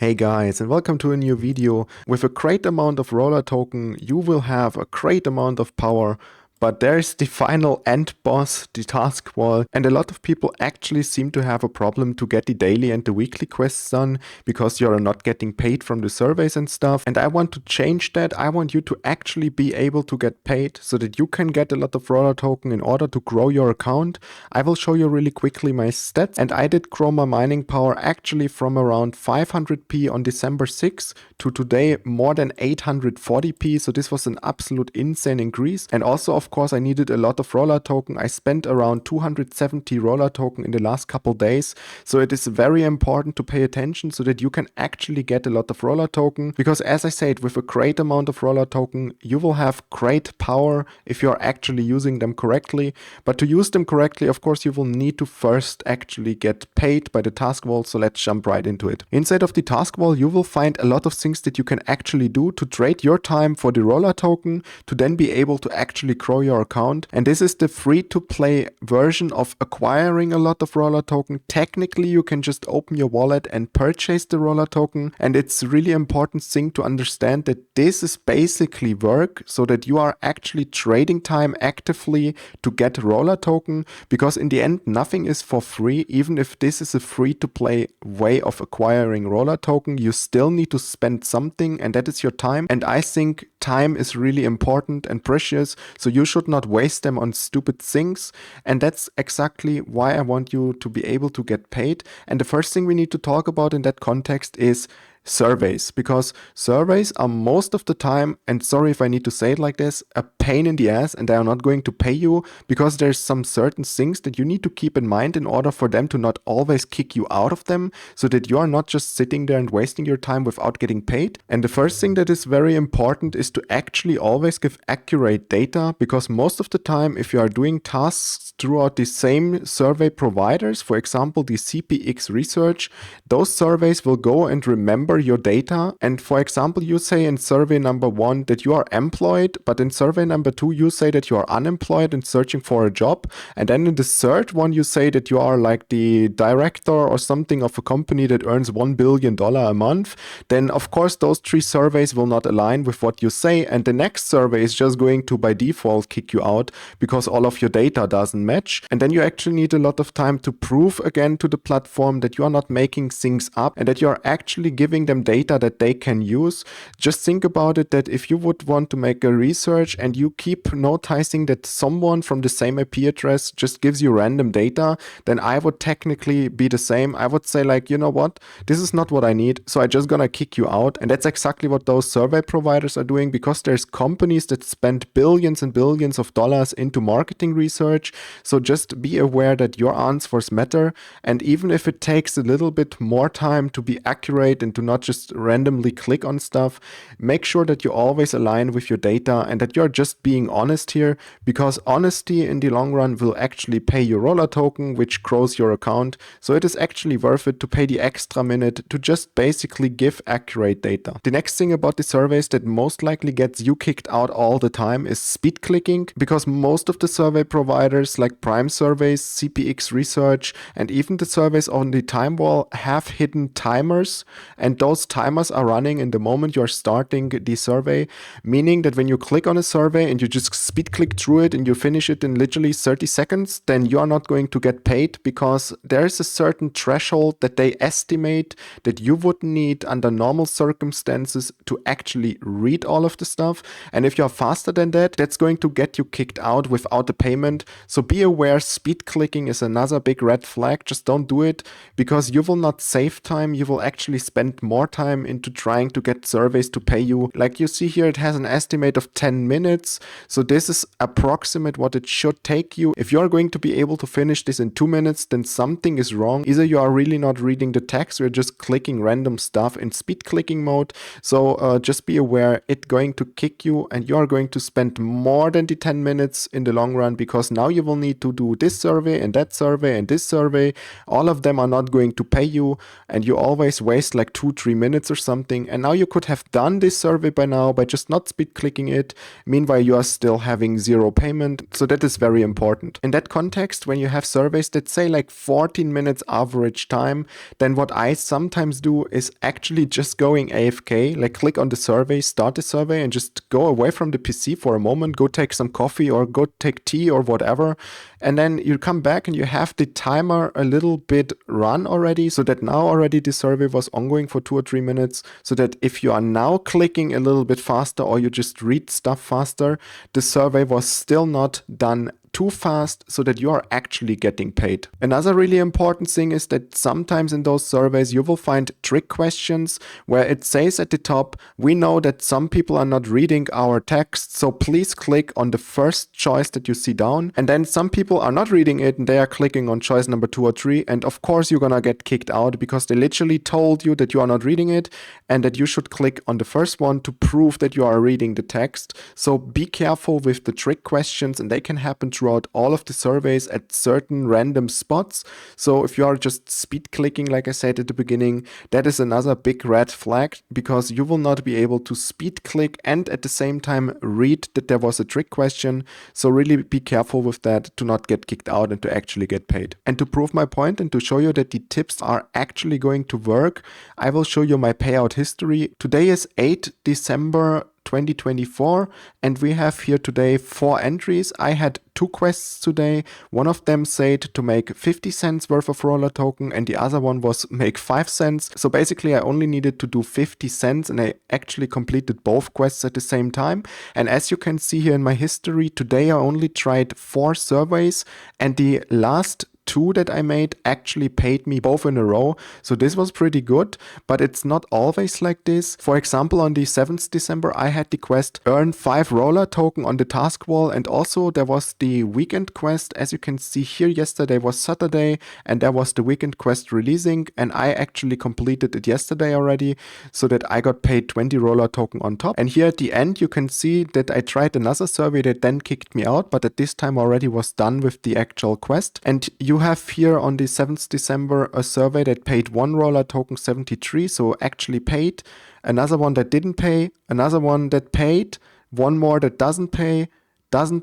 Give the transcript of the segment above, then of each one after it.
Hey guys, and welcome to a new video. With a great amount of roller token, you will have a great amount of power, but there's the final end boss, the task wall, and a lot of people actually seem to have a problem to get the daily and the weekly quests done because you're not getting paid from the surveys and stuff. And I want to change that. I want you to actually be able to get paid so that you can get a lot of roller token in order to grow your account. I will show you really quickly my stats, and I did grow my mining power actually from around 500p on December 6th to today more than 840p, so this was an absolute insane increase. And also, of course, I needed a lot of roller token. I spent around 270 roller token in the last couple days, so it is very important to pay attention so that you can actually get a lot of roller token, because as I said, with a great amount of roller token you will have great power if you're actually using them correctly. But to use them correctly, of course, you will need to first actually get paid by the task wall, so let's jump right into it. Inside of the task wall you will find a lot of things that you can actually do to trade your time for the roller token to then be able to actually grow your account. And this is the free-to-play version of acquiring a lot of roller token. Technically you can just open your wallet and purchase the roller token, and it's really important thing to understand that this is basically work so that you are actually trading time actively to get roller token, because in the end nothing is for free. Even if this is a free-to-play way of acquiring roller token, you still need to spend something, and that is your time. And I think time is really important and precious, so you should not waste them on stupid things. And that's exactly why I want you to be able to get paid. And the first thing we need to talk about in that context is surveys, because surveys are most of the time, and sorry if I need to say it like this, a pain in the ass, and they are not going to pay you because there's some certain things that you need to keep in mind in order for them to not always kick you out of them, so that you are not just sitting there and wasting your time without getting paid. And the first thing that is very important is to actually always give accurate data, because most of the time if you are doing tasks throughout the same survey providers, for example the CPX research, those surveys will go and remember your data. And for example, you say in survey number 1 that you are employed, but in survey number 2 you say that you are unemployed and searching for a job, and then in the third one you say that you are like the director or something of a company that earns $1 billion a month. Then of course those 3 surveys will not align with what you say, and the next survey is just going to by default kick you out because all of your data doesn't match. And then you actually need a lot of time to prove again to the platform that you are not making things up and that you are actually giving them data that they can use. Just think about it, that if you would want to make a research and you keep noticing that someone from the same IP address just gives you random data, then I would technically be the same. I would say like, you know what, this is not what I need, so I'm just gonna kick you out. And that's exactly what those survey providers are doing, because there's companies that spend billions and billions of dollars into marketing research. So just be aware that your answers matter, and even if it takes a little bit more time to be accurate and to not just randomly click on stuff, make sure that you always align with your data and that you're just being honest here, because honesty in the long run will actually pay your roller token, which grows your account. So it is actually worth it to pay the extra minute to just basically give accurate data. The next thing about the surveys that most likely gets you kicked out all the time is speed clicking, because most of the survey providers like Prime Surveys, CPX Research, and even the surveys on the time wall have hidden timers, and those timers are running in the moment you're starting the survey, meaning that when you click on a survey and you just speed click through it and you finish it in literally 30 seconds, then you are not going to get paid, because there is a certain threshold that they estimate that you would need under normal circumstances to actually read all of the stuff. And if you're faster than that, that's going to get you kicked out without a payment. So be aware, speed clicking is another big red flag. Just don't do it, because you will not save time, you will actually spend more time into trying to get surveys to pay you. Like you see here, it has an estimate of 10 minutes. So this is approximate what it should take you. If you're going to be able to finish this in 2 minutes, then something is wrong. Either you are really not reading the text or you're just clicking random stuff in speed clicking mode. So just be aware, it's going to kick you and you're going to spend more than the 10 minutes in the long run, because now you will need to do this survey and that survey and this survey. All of them are not going to pay you, and you always waste like 2 2-3 minutes or something. And now you could have done this survey by now by just not speed clicking it. Meanwhile, you are still having zero payment. So that is very important. In that context, when you have surveys that say like 14 minutes average time, then what I sometimes do is actually just going AFK, like click on the survey, start the survey, and just go away from the PC for a moment, go take some coffee or go take tea or whatever. And then you come back and you have the timer a little bit run already, so that now already the survey was ongoing for 2 or 3 minutes, so that if you are now clicking a little bit faster or you just read stuff faster, the survey was still not done too fast, so that you are actually getting paid. Another really important thing is that sometimes in those surveys you will find trick questions where it says at the top, we know that some people are not reading our text, so please click on the first choice that you see down. And then some people are not reading it and they are clicking on choice number 2 or 3, and of course you're gonna get kicked out because they literally told you that you are not reading it and that you should click on the first one to prove that you are reading the text. So be careful with the trick questions, and they can happen throughout all of the surveys at certain random spots. So if you are just speed clicking, like I said at the beginning, that is another big red flag, because you will not be able to speed click and at the same time read that there was a trick question. So really be careful with that to not get kicked out and to actually get paid. And to prove my point and to show you that the tips are actually going to work, I will show you my payout history. Today is 8 December 2024, and we have here today 4 entries. I had 2 quests today. One of them said to make 50 cents worth of roller token, and the other one was make 5 cents. So basically I only needed to do 50 cents, and I actually completed both quests at the same time. And as you can see here in my history, today I only tried 4 surveys, and the last 2 that I made actually paid me both in a row. So this was pretty good, but it's not always like this. For example, on the 7th December, I had the quest earn 5 roller token on the task wall, and also there was the weekend quest. As you can see here, yesterday was Saturday and there was the weekend quest releasing, and I actually completed it yesterday already, so that I got paid 20 roller token on top. And here at the end, you can see that I tried another survey that then kicked me out, but at this time already was done with the actual quest. And you have here on the 7th December a survey that paid 1 roller token 73, so actually paid, another one that didn't pay, another one that paid, one more that doesn't pay, doesn't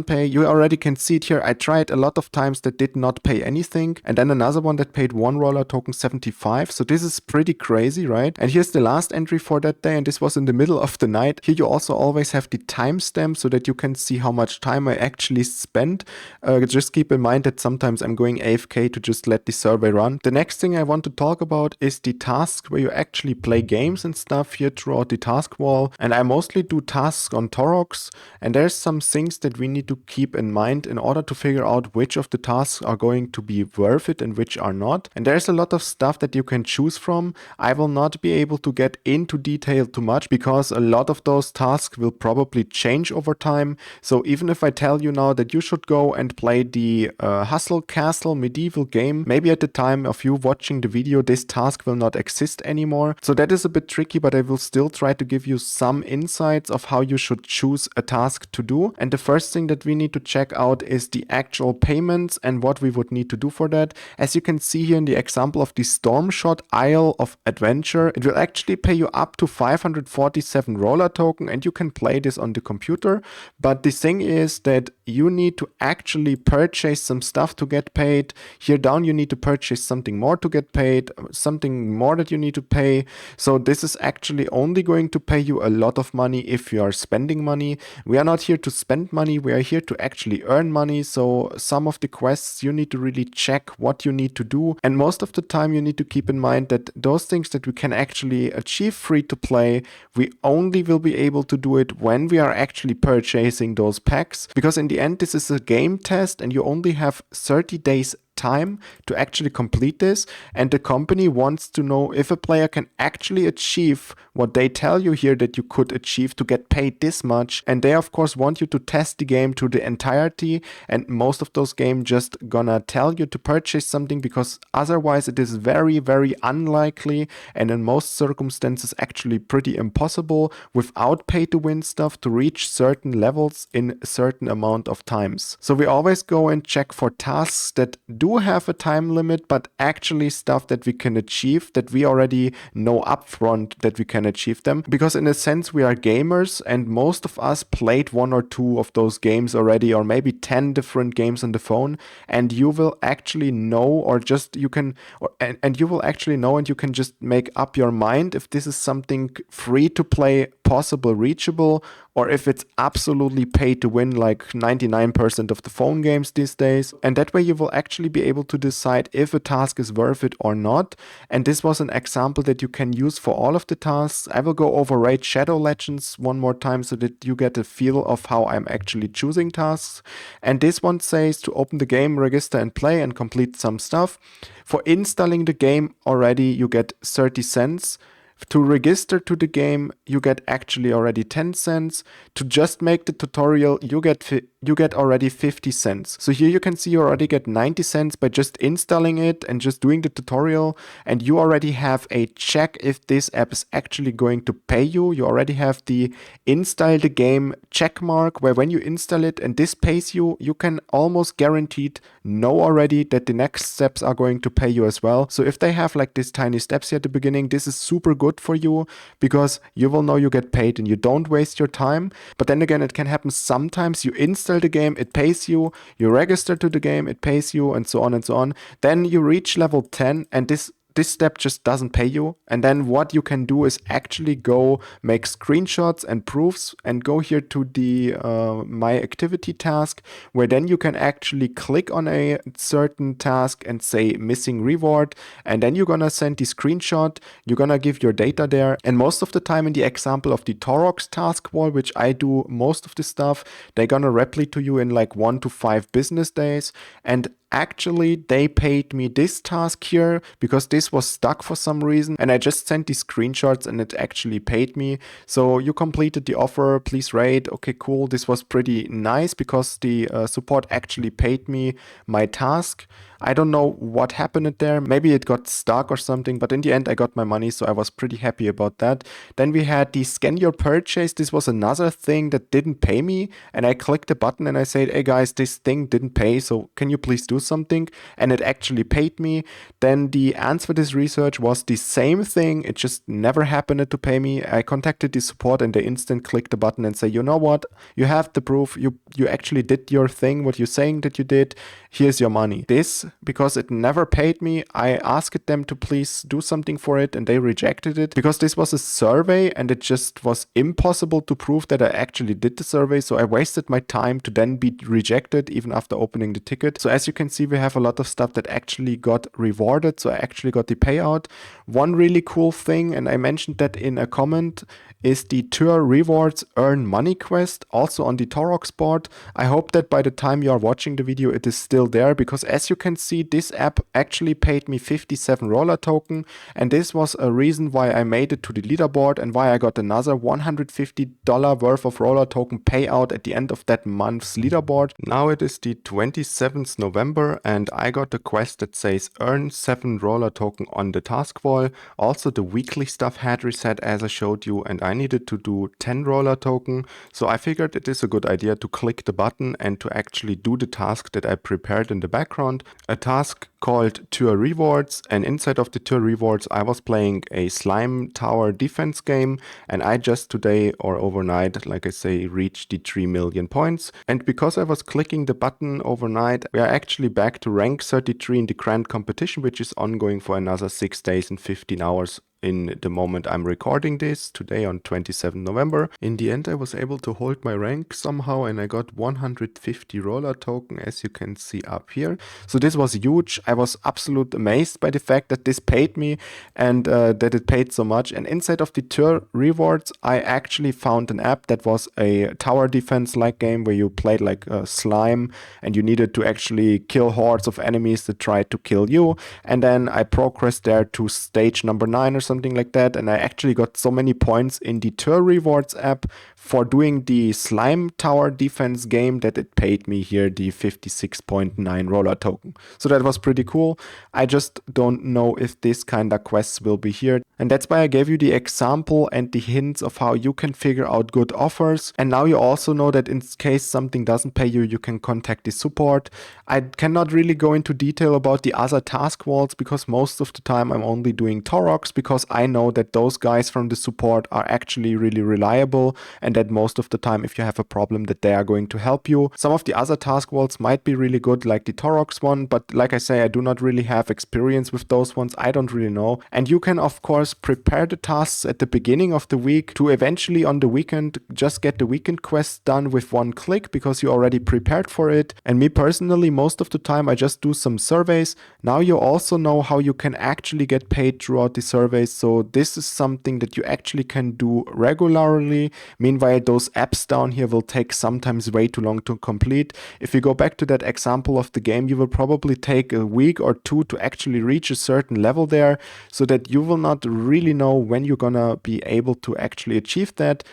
pay. You already can see it here. I tried a lot of times that did not pay anything, and then another one that paid 1 roller token 75. So this is pretty crazy, right? And here's the last entry for that day, and this was in the middle of the night. Here you also always have the timestamp so that you can see how much time I actually spent. Just keep in mind that sometimes I'm going AFK to just let the survey run. The next thing I want to talk about is the tasks where you actually play games and stuff here throughout the task wall. And I mostly do tasks on Torox, and there's some things that we need to keep in mind in order to figure out which of the tasks are going to be worth it and which are not. And there's a lot of stuff that you can choose from. I will not be able to get into detail too much because a lot of those tasks will probably change over time. So even if I tell you now that you should go and play the Hustle Castle medieval game, maybe at the time of you watching the video this task will not exist anymore. So that is a bit tricky, but I will still try to give you some insights of how you should choose a task to do. And the first thing that we need to check out is the actual payments and what we would need to do for that. As you can see here in the example of the Stormshot Isle of Adventure, it will actually pay you up to 547 roller token, and you can play this on the computer. But the thing is that you need to actually purchase some stuff to get paid. Here down you need to purchase something more to get paid, something more that you need to pay. So this is actually only going to pay you a lot of money if you are spending money. We are not here to spend money, we are here to actually earn money. So some of the quests you need to really check what you need to do, and most of the time you need to keep in mind that those things that we can actually achieve free to play, we only will be able to do it when we are actually purchasing those packs, because in the end this is a game test and you only have 30 days time to actually complete this, and the company wants to know if a player can actually achieve what they tell you here that you could achieve to get paid this much. And they of course want you to test the game to the entirety, and most of those games just gonna tell you to purchase something, because otherwise it is very unlikely, and in most circumstances actually pretty impossible without pay to win stuff to reach certain levels in a certain amount of times. So we always go and check for tasks that do do have a time limit, but actually stuff that we can achieve, that we already know upfront that we can achieve them. Because in a sense, we are gamers, and most of us played 1 or 2 of those games already, or maybe 10 different games on the phone, and you will actually know, or just you can, and you will actually know, and you can just make up your mind if this is something free to play, possible, reachable, or if it's absolutely pay to win like 99% of the phone games these days. And that way you will actually be able to decide if a task is worth it or not. And this was an example that you can use for all of the tasks. I will go over Raid Shadow Legends one more time so that you get a feel of how I'm actually choosing tasks. And this one says to open the game, register and play and complete some stuff. For installing the game already, you get 30 cents. To register to the game, you get actually already 10 cents. To just make the tutorial, you get already 50 cents. So here you can see you already get 90 cents by just installing it and just doing the tutorial. And you already have a check if this app is actually going to pay you. You already have the install the game check mark, where when you install it and this pays you, you can almost guaranteed know already that the next steps are going to pay you as well. So if they have like these tiny steps here at the beginning, this is super good for you, because you will know you get paid and you don't waste your time. But then again, it can happen sometimes you install the game, it pays you register to the game, it pays you, and so on and so on. Then you reach level 10 and this step just doesn't pay you. And then what you can do is actually go make screenshots and proofs and go here to the my activity task, where then you can actually click on a certain task and say missing reward, and then you're gonna send the screenshot, you're gonna give your data there. And most of the time in the example of the Torox task wall, which I do most of the stuff, they're gonna reply to you in like 1 to 5 business days. And actually they paid me this task here because this was stuck for some reason, and I just sent these screenshots and it actually paid me. So you completed the offer, please rate. Okay, cool. This was pretty nice because the support actually paid me my task. I don't know what happened there. Maybe it got stuck or something, but in the end I got my money, so I was pretty happy about that. Then we had the scan your purchase. This was another thing that didn't pay me, and I clicked the button and I said, hey guys, this thing didn't pay, so can you please do something? And it actually paid me. Then the answer to this research was the same thing, it just never happened to pay me. I contacted the support and they instant clicked the button and say, you know what, you have the proof, you actually did your thing, what you're saying that you did, here's your money. This, because it never paid me, I asked them to please do something for it and they rejected it, because this was a survey and it just was impossible to prove that I actually did the survey. So I wasted my time to then be rejected even after opening the ticket. So as you can see, we have a lot of stuff that actually got rewarded. So I actually got the payout. One really cool thing, and I mentioned that in a comment, is the Tour Rewards Earn Money quest, also on the Torox board. I hope that by the time you are watching the video it is still there, because as you can see, this app actually paid me 57 roller token, and this was a reason why I made it to the leaderboard and why I got another $150 worth of roller token payout at the end of that month's leaderboard. Now it is the 27th November and I got the quest that says earn 7 roller token on the task wall. Also the weekly stuff had reset as I showed you, and I needed to do 10 roller token. So I figured it is a good idea to click the button and to actually do the task that I prepared in the background. A task called Tour Rewards, and inside of the Tour Rewards I was playing a slime tower defense game, and I just today or overnight, like I say, reached the 3 million points. And because I was clicking the button overnight, we are actually back to rank 33 in the grand competition, which is ongoing for another 6 days and 15 hours in the moment I'm recording this, today on 27 November. In the end I was able to hold my rank somehow, and I got 150 roller token, as you can see up here. So this was huge. I was absolutely amazed by the fact that this paid me and that it paid so much. And inside of the Tour Rewards I actually found an app that was a tower defense like game, where you played like a slime and you needed to actually kill hordes of enemies that tried to kill you. And then I progressed there to stage number 9 or something like that, and I actually got so many points in the Tour Rewards app for doing the slime tower defense game that it paid me here the 56.9 roller token. So that was pretty cool. I just don't know if this kind of quests will be here, and that's why I gave you the example and the hints of how you can figure out good offers. And now you also know that in case something doesn't pay you, you can contact the support. I cannot really go into detail about the other task walls because most of the time I'm only doing Toroks, because I know that those guys from the support are actually really reliable, and that most of the time if you have a problem that they are going to help you. Some of the other task walls might be really good, like the Toroks one, but like I say, I do not really have experience with those ones. I don't really know. And you can of course prepare the tasks at the beginning of the week to eventually on the weekend just get the weekend quest done with one click because you already prepared for it. And me personally, most of the time I just do some surveys. Now you also know how you can actually get paid throughout the surveys, so this is something that you actually can do regularly. Meanwhile, those apps down here will take sometimes way too long to complete. If you go back to that example of the game, you will probably take a week or two to actually reach a certain level there, so that you will not really know when you're gonna be able to actually achieve that,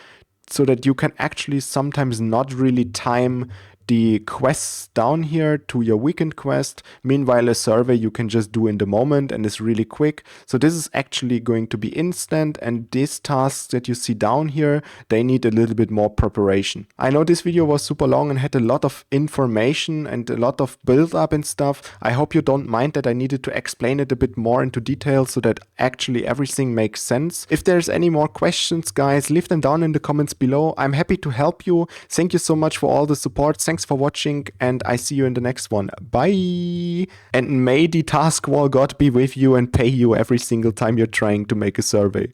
so that you can actually sometimes not really time the quests down here to your weekend quest. Meanwhile, a survey you can just do in the moment and is really quick. So this is actually going to be instant, and these tasks that you see down here, they need a little bit more preparation. I know this video was super long and had a lot of information and a lot of build up and stuff. I hope you don't mind that I needed to explain it a bit more into detail so that actually everything makes sense. If there's any more questions, guys, leave them down in the comments below. I'm happy to help you. Thank you so much for all the support. Thanks for watching, and I see you in the next one. Bye! And may the task wall god be with you and pay you every single time you're trying to make a survey.